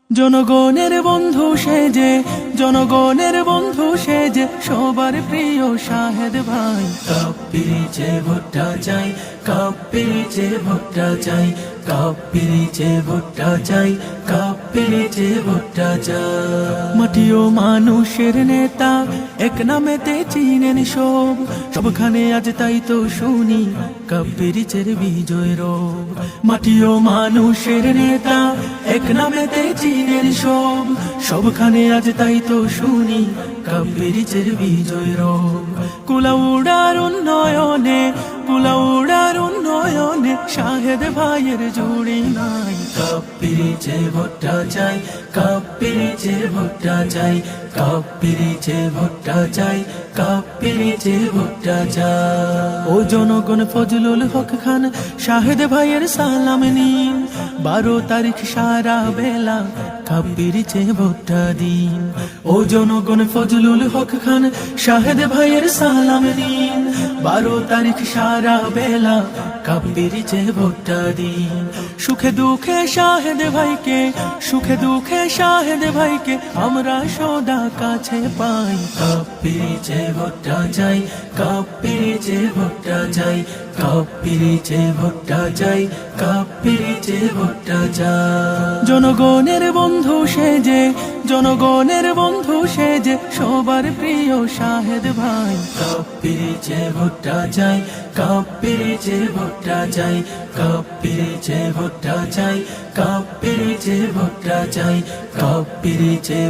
জনগণের বন্ধু সেজে, জনগণের বন্ধু সেজে, সবার প্রিয় শাহেদ ভাই। কাপ পিরিচে ভুট্টা চাই, কাপ পিরিচে ভুট্টা চাই, কাপ পিরিচে ভুট্টা চাই, কাপ পিরিচে ভুট্টা চাই। মাটি ও মানুষের নেতা, এক নামেতে চিনেন সব, সবখানে আজ তাই তো শুনি কাপ পিরিচের বিজয় রব। মাটি ও মানুষের নেতা, এক নামেতে চিনেন সব, সবখানে আজ তাই তো শুনি কাপ পিরিচের বিজয় রব। কুলাউড়ার উন্নয়নে, কুলাউড়ার উন্নয়নে শাহেদ ভাইয়ের জুড়ি নাই। কাপ পিরিচে ভুট্টা চাই, কাপ পিরিচে ভুট্টা চাই, কাপ পিরিচে ভুট্টা চাই, কাপ পিরিচে ভুট্টা চাই। ও জনগণ ফজলুল হক খান শাহেদ ভাইয়ের সালাম নিন, 12 তারিখ সারা বেলা কাপ পিরিচে ভুট্টা দিন। ও জনগণ ফজলুল হক খান শাহেদ ভাইয়ের সালাম নিন, 12 তারিখ সারা বেলা কাপ পিরিচে ভুট্টা দিন। সুখে দুঃখে শাহেদ ভাইকে, সুখে দুঃখে শাহেদ ভাইকে আমরা সদা কাছে পাই। কাপ পিরিচে ভুট্টা চাই, কাপ পিরিচে ভুট্টা চাই, কাপ পিরিচে ভুট্টা চাই, কাপ পিরিচে ভুট্টা চাই। জনগণের বন্ধু সেজে, জনগণের বন্ধু সেজে, সবার প্রিয় শাহেদ ভাই। কাপ পিরিচে ভুট্টা চাই, কাপ পিরিচে ভুট্টা চাই, কাপ পিরিচে ভুট্টা চাই, কাপ পিরিচে ভুট্টা চাই, কাপ পিরিচে